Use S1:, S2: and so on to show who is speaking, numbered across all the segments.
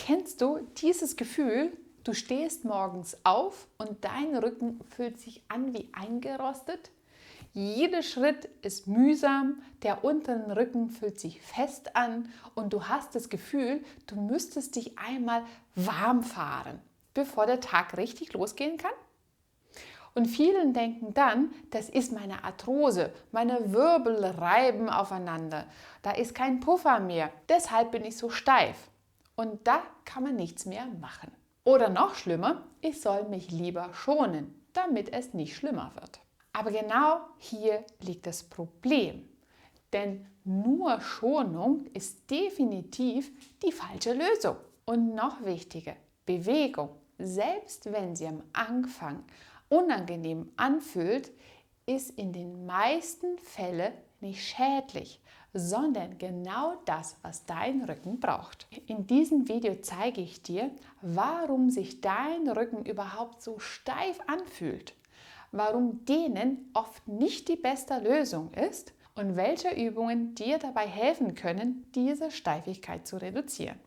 S1: Kennst du dieses Gefühl? Du stehst morgens auf und dein Rücken fühlt sich an wie eingerostet. Jeder Schritt ist mühsam, der untere Rücken fühlt sich fest an und du hast das Gefühl, du müsstest dich einmal warm fahren, bevor der Tag richtig losgehen kann. Und vielen denken dann, das ist meine Arthrose, meine Wirbel reiben aufeinander, da ist kein Puffer mehr, deshalb bin ich so steif. Und da kann man nichts mehr machen. Oder noch schlimmer, ich soll mich lieber schonen, damit es nicht schlimmer wird. Aber genau hier liegt das Problem. Denn nur Schonung ist definitiv die falsche Lösung. Und noch wichtiger, Bewegung, selbst wenn sie am Anfang unangenehm anfühlt, ist in den meisten Fällen nicht schädlich, sondern genau das, was dein Rücken braucht. In diesem Video zeige ich dir, warum sich dein Rücken überhaupt so steif anfühlt, warum Dehnen oft nicht die beste Lösung ist und welche Übungen dir dabei helfen können, diese Steifigkeit zu reduzieren.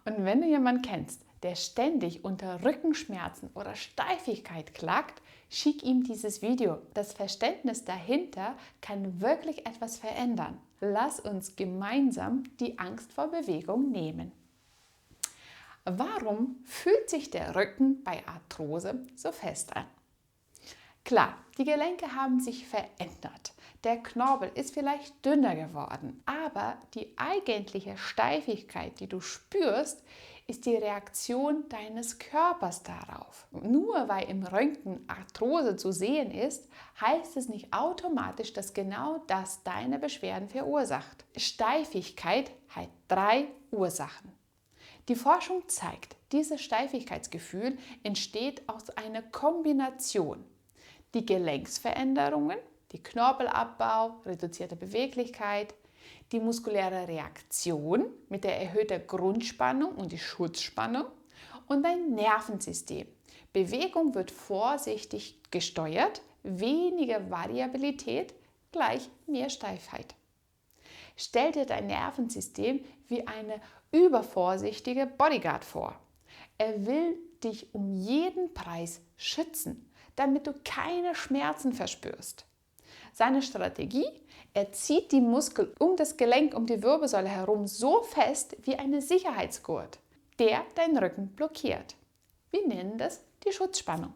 S1: Und wenn du jemanden kennst, der ständig unter Rückenschmerzen oder Steifigkeit klagt, schick ihm dieses Video. Das Verständnis dahinter kann wirklich etwas verändern. Lass uns gemeinsam die Angst vor Bewegung nehmen. Warum fühlt sich der Rücken bei Arthrose so fest an? Klar, die Gelenke haben sich verändert. Der Knorpel ist vielleicht dünner geworden, aber die eigentliche Steifigkeit, die du spürst, ist die Reaktion deines Körpers darauf. Nur weil im Röntgen Arthrose zu sehen ist, heißt es nicht automatisch, dass genau das deine Beschwerden verursacht. Steifigkeit hat 3 Ursachen. Die Forschung zeigt, dieses Steifigkeitsgefühl entsteht aus einer Kombination. Die Gelenksveränderungen, die Knorpelabbau, reduzierte Beweglichkeit, die muskuläre Reaktion mit der erhöhten Grundspannung und die Schutzspannung und dein Nervensystem. Bewegung wird vorsichtig gesteuert, weniger Variabilität gleich mehr Steifheit. Stell dir dein Nervensystem wie eine übervorsichtige Bodyguard vor. Er will dich um jeden Preis schützen, damit du keine Schmerzen verspürst. Seine Strategie: Er zieht die Muskeln um das Gelenk, um die Wirbelsäule herum so fest wie eine Sicherheitsgurt, der deinen Rücken blockiert. Wir nennen das die Schutzspannung.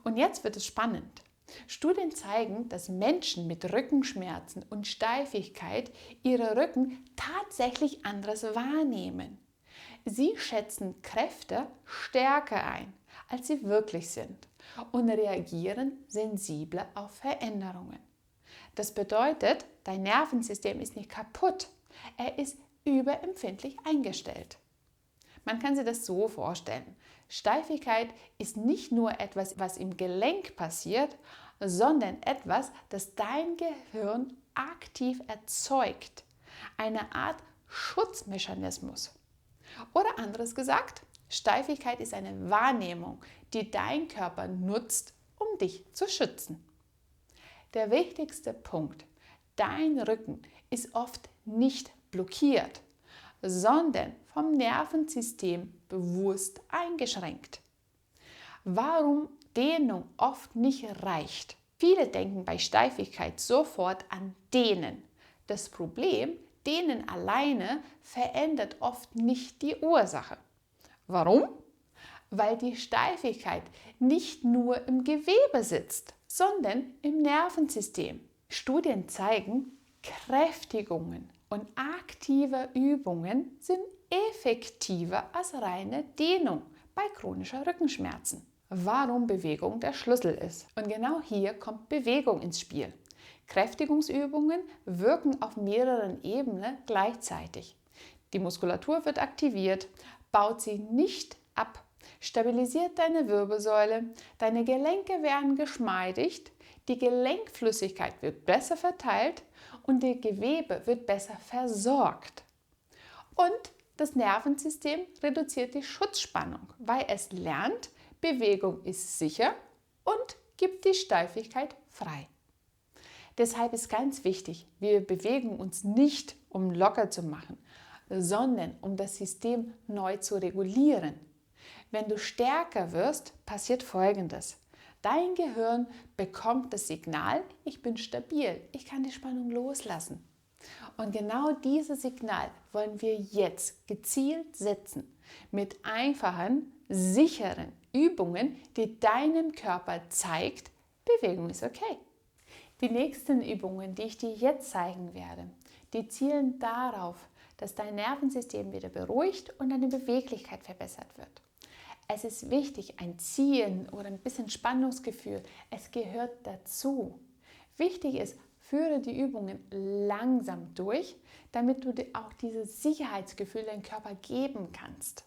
S1: Und jetzt wird es spannend. Studien zeigen, dass Menschen mit Rückenschmerzen und Steifigkeit ihre Rücken tatsächlich anders wahrnehmen. Sie schätzen Kräfte stärker ein, als sie wirklich sind und reagieren sensibler auf Veränderungen. Das bedeutet, dein Nervensystem ist nicht kaputt, er ist überempfindlich eingestellt. Man kann sich das so vorstellen. Steifigkeit ist nicht nur etwas, was im Gelenk passiert, sondern etwas, das dein Gehirn aktiv erzeugt. Eine Art Schutzmechanismus. Oder anderes gesagt, Steifigkeit ist eine Wahrnehmung, die dein Körper nutzt, um dich zu schützen. Der wichtigste Punkt: Dein Rücken ist oft nicht blockiert, sondern vom Nervensystem bewusst eingeschränkt. Warum Dehnung oft nicht reicht? Viele denken bei Steifigkeit sofort an Dehnen. Das Problem: Dehnen alleine verändert oft nicht die Ursache. Warum? Weil die Steifigkeit nicht nur im Gewebe sitzt, sondern im Nervensystem. Studien zeigen, Kräftigungen und aktive Übungen sind effektiver als reine Dehnung bei chronischen Rückenschmerzen. Warum Bewegung der Schlüssel ist. Und genau hier kommt Bewegung ins Spiel. Kräftigungsübungen wirken auf mehreren Ebenen gleichzeitig. Die Muskulatur wird aktiviert, baut sie nicht ab, stabilisiert deine Wirbelsäule, deine Gelenke werden geschmeidigt, die Gelenkflüssigkeit wird besser verteilt und das Gewebe wird besser versorgt. Und das Nervensystem reduziert die Schutzspannung, weil es lernt, Bewegung ist sicher und gibt die Steifigkeit frei. Deshalb ist ganz wichtig, wir bewegen uns nicht, um locker zu machen, sondern um das System neu zu regulieren. Wenn du stärker wirst, passiert Folgendes. Dein Gehirn bekommt das Signal, ich bin stabil, ich kann die Spannung loslassen. Und genau dieses Signal wollen wir jetzt gezielt setzen mit einfachen, sicheren Übungen, die deinem Körper zeigt, Bewegung ist okay. Die nächsten Übungen, die ich dir jetzt zeigen werde, die zielen darauf, dass dein Nervensystem wieder beruhigt und deine Beweglichkeit verbessert wird. Es ist wichtig, ein Ziehen oder ein bisschen Spannungsgefühl, es gehört dazu. Wichtig ist, führe die Übungen langsam durch, damit du dir auch dieses Sicherheitsgefühl deinem Körper geben kannst.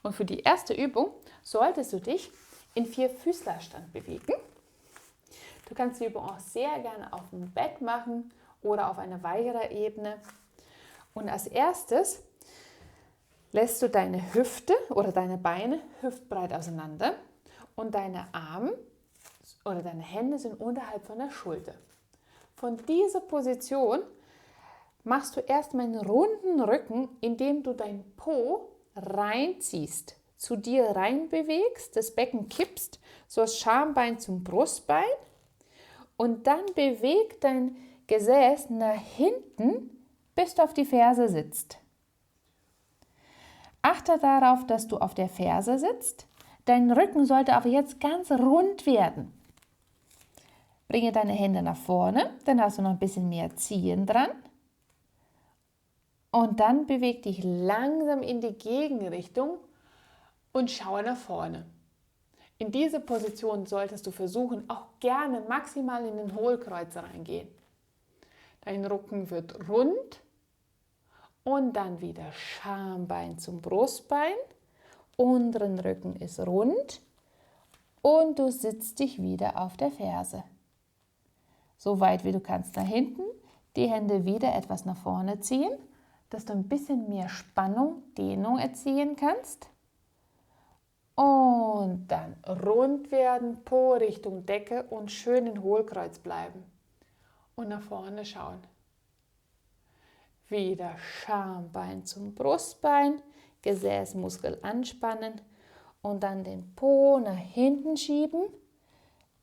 S1: Und für die erste Übung solltest du dich in Vierfüßlerstand bewegen. Du kannst die Übung auch sehr gerne auf dem Bett machen oder auf einer weicheren Ebene. Und als erstes lässt du deine Hüfte oder deine Beine hüftbreit auseinander und deine Arme oder deine Hände sind unterhalb von der Schulter. Von dieser Position machst du erstmal einen runden Rücken, indem du dein Po reinziehst, zu dir rein bewegst, das Becken kippst, so das Schambein zum Brustbein und dann bewegt dein Gesäß nach hinten, bis du auf die Ferse sitzt. Achte darauf, dass du auf der Ferse sitzt. Dein Rücken sollte auch jetzt ganz rund werden. Bringe deine Hände nach vorne, dann hast du noch ein bisschen mehr Ziehen dran. Und dann beweg dich langsam in die Gegenrichtung und schaue nach vorne. In diese Position solltest du versuchen, auch gerne maximal in den Hohlkreuz reingehen. Dein Rücken wird rund und dann wieder Schambein zum Brustbein. Unteren Rücken ist rund und du sitzt dich wieder auf der Ferse. So weit wie du kannst nach hinten, die Hände wieder etwas nach vorne ziehen, dass du ein bisschen mehr Spannung, Dehnung erzielen kannst. Und dann rund werden, Po Richtung Decke und schön in Hohlkreuz bleiben. Und nach vorne schauen. Wieder Schambein zum Brustbein, Gesäßmuskel anspannen und dann den Po nach hinten schieben,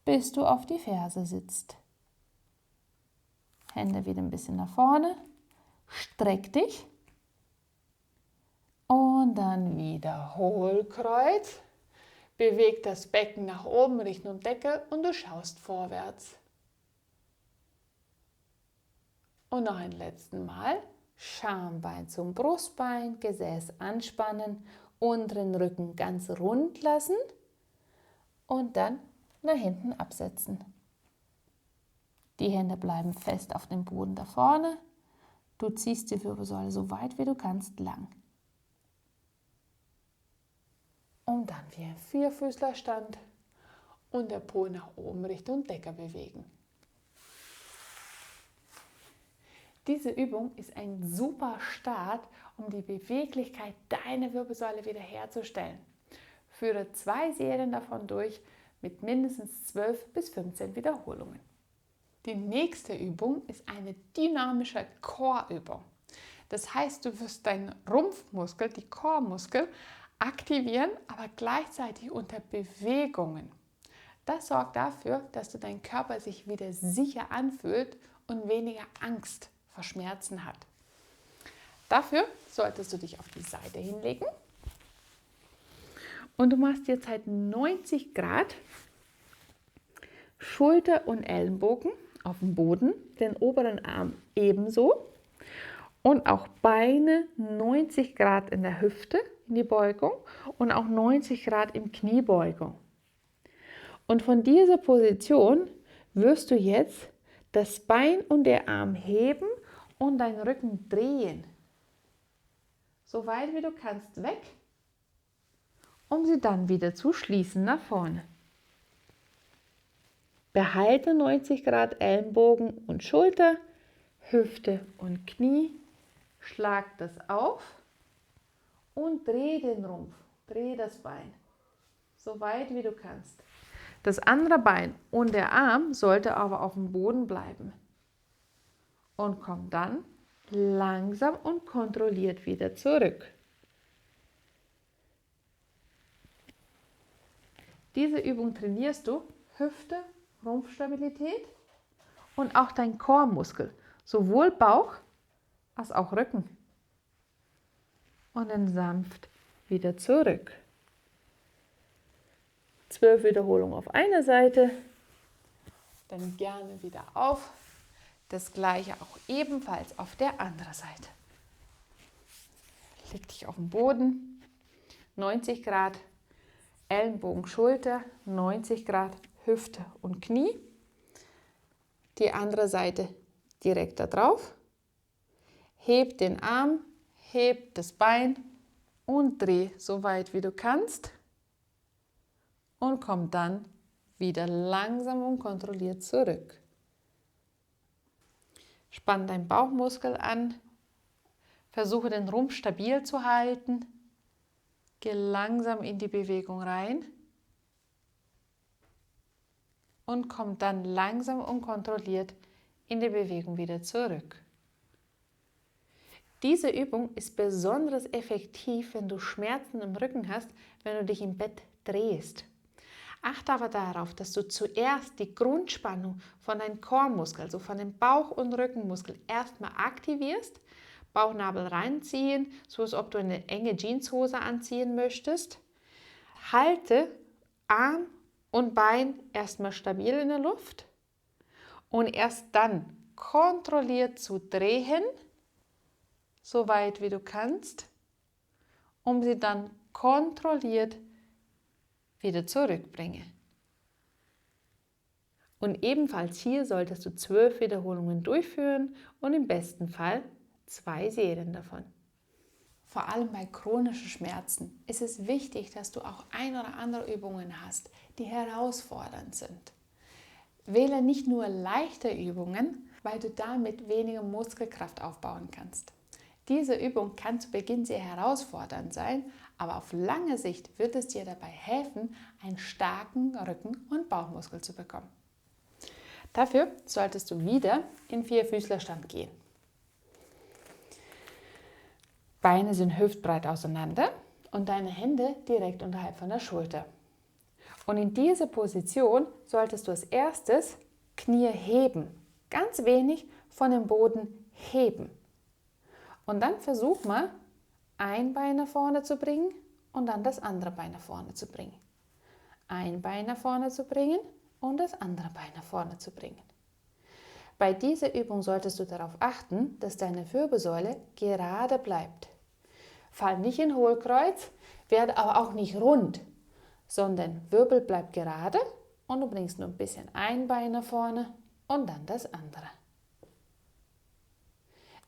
S1: bis du auf die Ferse sitzt. Hände wieder ein bisschen nach vorne, streck dich und dann wieder Hohlkreuz. Beweg das Becken nach oben Richtung Decke und du schaust vorwärts. Und noch ein letztes Mal. Schambein zum Brustbein, Gesäß anspannen, unteren Rücken ganz rund lassen und dann nach hinten absetzen. Die Hände bleiben fest auf dem Boden da vorne. Du ziehst die Wirbelsäule so weit wie du kannst lang. Und dann wie ein Vierfüßlerstand und der Po nach oben Richtung Decke bewegen. Diese Übung ist ein super Start, um die Beweglichkeit deiner Wirbelsäule wiederherzustellen. Führe 2 Serien davon durch mit mindestens 12 bis 15 Wiederholungen. Die nächste Übung ist eine dynamische Core-Übung. Das heißt, du wirst deinen Rumpfmuskel, die Core-Muskel, aktivieren, aber gleichzeitig unter Bewegungen. Das sorgt dafür, dass du dein Körper sich wieder sicher anfühlt und weniger Angst vor Schmerzen hat. Dafür solltest du dich auf die Seite hinlegen und du machst jetzt halt 90 Grad Schulter und Ellenbogen auf dem Boden, den oberen Arm ebenso und auch Beine 90 Grad in der Hüfte in die Beugung und auch 90 Grad im Kniebeugung. Und von dieser Position wirst du jetzt das Bein und der Arm heben und deinen Rücken drehen. So weit wie du kannst weg, um sie dann wieder zu schließen nach vorne. Behalte 90 Grad Ellenbogen und Schulter, Hüfte und Knie. Schlag das auf und dreh den Rumpf, dreh das Bein, so weit wie du kannst. Das andere Bein und der Arm sollte aber auf dem Boden bleiben. Und komm dann langsam und kontrolliert wieder zurück. Diese Übung trainierst du Hüfte, Rumpfstabilität und auch dein Chormuskel, sowohl Bauch als auch Rücken. Und dann sanft wieder zurück. 12 Wiederholungen auf einer Seite, dann gerne wieder auf. Das gleiche auch ebenfalls auf der anderen Seite. Leg dich auf den Boden, 90 Grad, Ellenbogen, Schulter, 90 Grad, Hüfte und Knie. Die andere Seite direkt da drauf. Heb den Arm, heb das Bein und dreh so weit wie du kannst. Und komm dann wieder langsam und kontrolliert zurück. Spann deinen Bauchmuskel an. Versuche den Rumpf stabil zu halten. Geh langsam in die Bewegung rein. Und komm dann langsam und kontrolliert in die Bewegung wieder zurück. Diese Übung ist besonders effektiv, wenn du Schmerzen im Rücken hast, wenn du dich im Bett drehst. Achte aber darauf, dass du zuerst die Grundspannung von deinem Chormuskel, also von dem Bauch- und Rückenmuskel, erstmal aktivierst. Bauchnabel reinziehen, so als ob du eine enge Jeanshose anziehen möchtest. Halte Arm und Bein erstmal stabil in der Luft und erst dann kontrolliert zu drehen, so weit wie du kannst, um sie dann kontrolliert wieder zurückbringen. Und ebenfalls hier solltest du 12 Wiederholungen durchführen und im besten Fall 2 Serien davon. Vor allem bei chronischen Schmerzen ist es wichtig, dass du auch ein oder andere Übungen hast, die herausfordernd sind. Wähle nicht nur leichte Übungen, weil du damit weniger Muskelkraft aufbauen kannst. Diese Übung kann zu Beginn sehr herausfordernd sein, aber auf lange Sicht wird es dir dabei helfen, einen starken Rücken- und Bauchmuskel zu bekommen. Dafür solltest du wieder in Vierfüßlerstand gehen. Beine sind hüftbreit auseinander und deine Hände direkt unterhalb von der Schulter. Und in dieser Position solltest du als erstes Knie heben, ganz wenig von dem Boden heben. Und dann versuch mal, ein Bein nach vorne zu bringen und dann das andere Bein nach vorne zu bringen. Ein Bein nach vorne zu bringen und das andere Bein nach vorne zu bringen. Bei dieser Übung solltest du darauf achten, dass deine Wirbelsäule gerade bleibt. Fall nicht in Hohlkreuz, werde aber auch nicht rund, sondern Wirbel bleibt gerade und du bringst nur ein bisschen ein Bein nach vorne und dann das andere.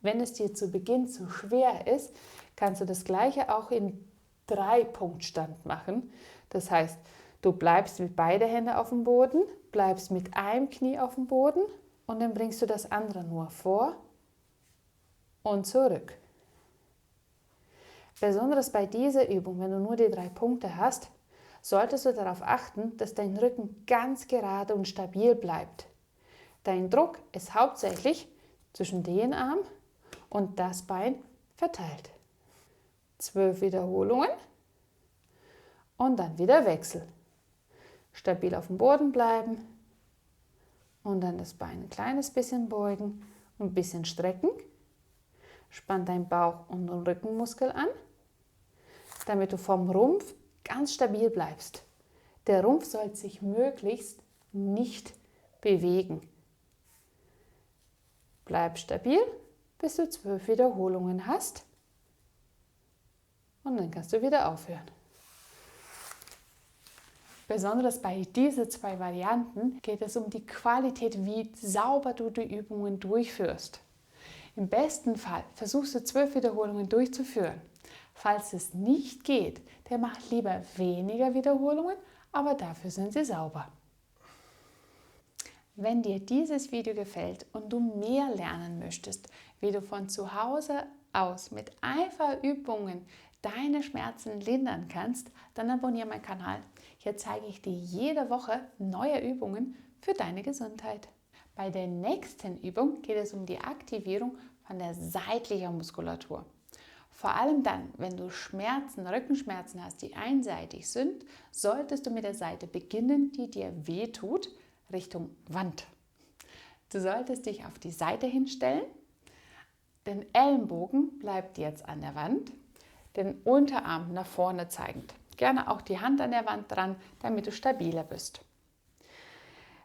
S1: Wenn es dir zu Beginn zu schwer ist, kannst du das Gleiche auch in 3-Punktstand machen. Das heißt, du bleibst mit beiden Händen auf dem Boden, bleibst mit einem Knie auf dem Boden und dann bringst du das andere nur vor und zurück. Besonders bei dieser Übung, wenn du nur die 3 Punkte hast, solltest du darauf achten, dass dein Rücken ganz gerade und stabil bleibt. Dein Druck ist hauptsächlich zwischen den Arm und das Bein verteilt. 12 Wiederholungen und dann wieder Wechsel. Stabil auf dem Boden bleiben und dann das Bein ein kleines bisschen beugen und ein bisschen strecken. Spann deinen Bauch- und den Rückenmuskel an, damit du vom Rumpf ganz stabil bleibst. Der Rumpf soll sich möglichst nicht bewegen. Bleib stabil, bis du 12 Wiederholungen hast und dann kannst du wieder aufhören. Besonders bei diesen 2 Varianten geht es um die Qualität, wie sauber du die Übungen durchführst. Im besten Fall versuchst du 12 Wiederholungen durchzuführen. Falls es nicht geht, dann mach lieber weniger Wiederholungen, aber dafür sind sie sauber. Wenn dir dieses Video gefällt und du mehr lernen möchtest, wie du von zu Hause aus mit einfachen Übungen deine Schmerzen lindern kannst, dann abonniere meinen Kanal. Hier zeige ich dir jede Woche neue Übungen für deine Gesundheit. Bei der nächsten Übung geht es um die Aktivierung von der seitlichen Muskulatur. Vor allem dann, wenn du Rückenschmerzen hast, die einseitig sind, solltest du mit der Seite beginnen, die dir wehtut, Richtung Wand. Du solltest dich auf die Seite hinstellen, den Ellenbogen bleibt jetzt an der Wand, den Unterarm nach vorne zeigend. Gerne auch die Hand an der Wand dran, damit du stabiler bist.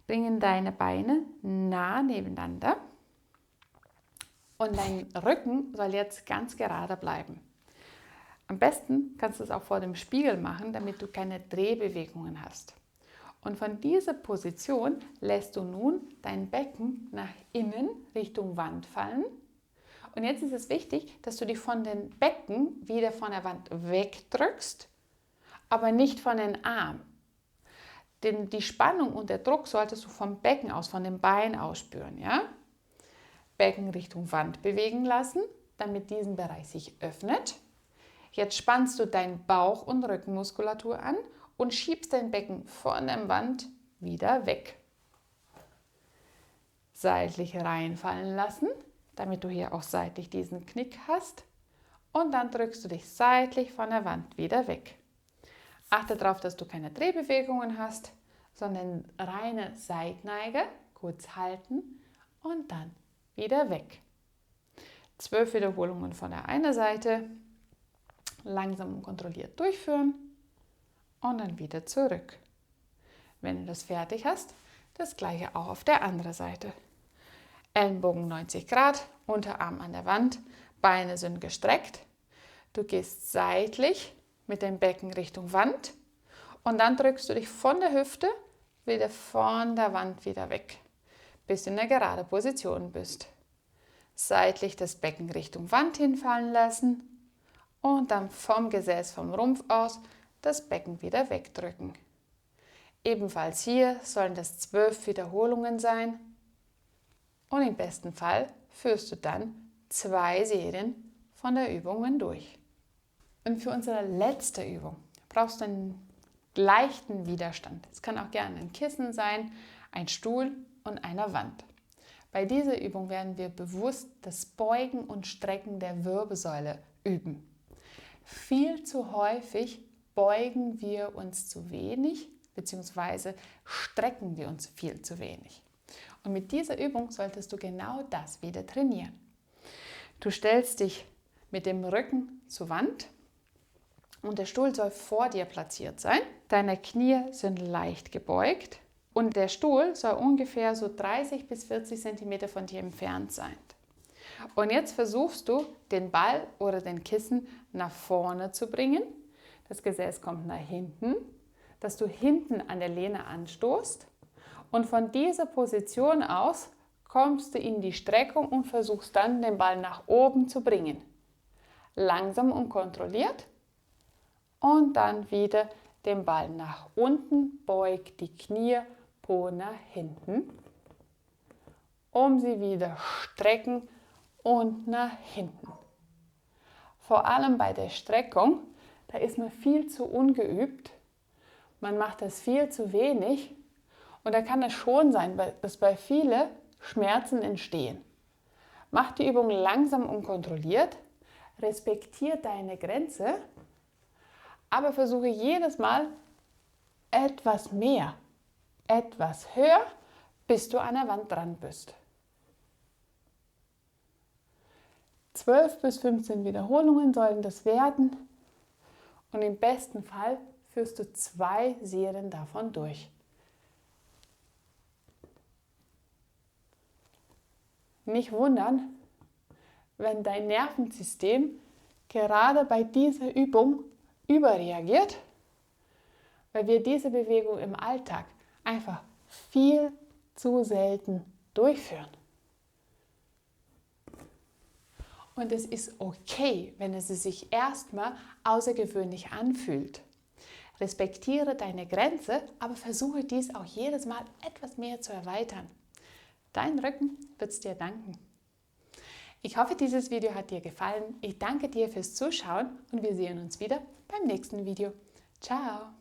S1: Bringen deine Beine nah nebeneinander. Und dein Rücken soll jetzt ganz gerade bleiben. Am besten kannst du es auch vor dem Spiegel machen, damit du keine Drehbewegungen hast. Und von dieser Position lässt du nun dein Becken nach innen Richtung Wand fallen. Und jetzt ist es wichtig, dass du dich von den Becken wieder von der Wand wegdrückst, aber nicht von den Armen. Denn die Spannung und der Druck solltest du vom Becken aus, von den Beinen aus spüren, ja? Becken Richtung Wand bewegen lassen, damit diesen Bereich sich öffnet. Jetzt spannst du deinen Bauch- und Rückenmuskulatur an und schiebst dein Becken von der Wand wieder weg. Seitlich reinfallen lassen, damit du hier auch seitlich diesen Knick hast. Und dann drückst du dich seitlich von der Wand wieder weg. Achte darauf, dass du keine Drehbewegungen hast, sondern reine Seitneige, kurz halten und dann wieder weg. 12 Wiederholungen von der einen Seite, langsam und kontrolliert durchführen und dann wieder zurück. Wenn du das fertig hast, das gleiche auch auf der anderen Seite. Ellenbogen 90 Grad, Unterarm an der Wand, Beine sind gestreckt. Du gehst seitlich mit dem Becken Richtung Wand und dann drückst du dich von der Hüfte wieder von der Wand wieder weg, bis du in eine gerade Position bist. Seitlich das Becken Richtung Wand hinfallen lassen und dann vom Gesäß, vom Rumpf aus das Becken wieder wegdrücken. Ebenfalls hier sollen das 12 Wiederholungen sein und im besten Fall führst du dann 2 Serien von der Übungen durch. Und für unsere letzte Übung brauchst du einen leichten Widerstand. Es kann auch gerne ein Kissen sein, ein Stuhl und eine Wand. Bei dieser Übung werden wir bewusst das Beugen und Strecken der Wirbelsäule üben. Viel zu häufig beugen wir uns zu wenig bzw. strecken wir uns viel zu wenig. Und mit dieser Übung solltest du genau das wieder trainieren. Du stellst dich mit dem Rücken zur Wand und der Stuhl soll vor dir platziert sein. Deine Knie sind leicht gebeugt und der Stuhl soll ungefähr so 30 bis 40 cm von dir entfernt sein. Und jetzt versuchst du, den Ball oder den Kissen nach vorne zu bringen. Das Gesäß kommt nach hinten, dass du hinten an der Lehne anstoßt. Und von dieser Position aus kommst du in die Streckung und versuchst dann, den Ball nach oben zu bringen. Langsam und kontrolliert. Und dann wieder den Ball nach unten, beug die Knie, Po nach hinten, um sie wieder strecken und nach hinten. Vor allem bei der Streckung, da ist man viel zu ungeübt, man macht das viel zu wenig und da kann es schon sein, dass bei vielen Schmerzen entstehen. Mach die Übung langsam und kontrolliert, respektiere deine Grenze, aber versuche jedes Mal etwas mehr, etwas höher, bis du an der Wand dran bist. 12 bis 15 Wiederholungen sollen das werden und im besten Fall führst du 2 Serien davon durch. Nicht wundern, wenn dein Nervensystem gerade bei dieser Übung überreagiert, weil wir diese Bewegung im Alltag einfach viel zu selten durchführen. Und es ist okay, wenn es sich erstmal außergewöhnlich anfühlt. Respektiere deine Grenze, aber versuche dies auch jedes Mal etwas mehr zu erweitern. Dein Rücken wird es dir danken. Ich hoffe, dieses Video hat dir gefallen. Ich danke dir fürs Zuschauen und wir sehen uns wieder beim nächsten Video. Ciao!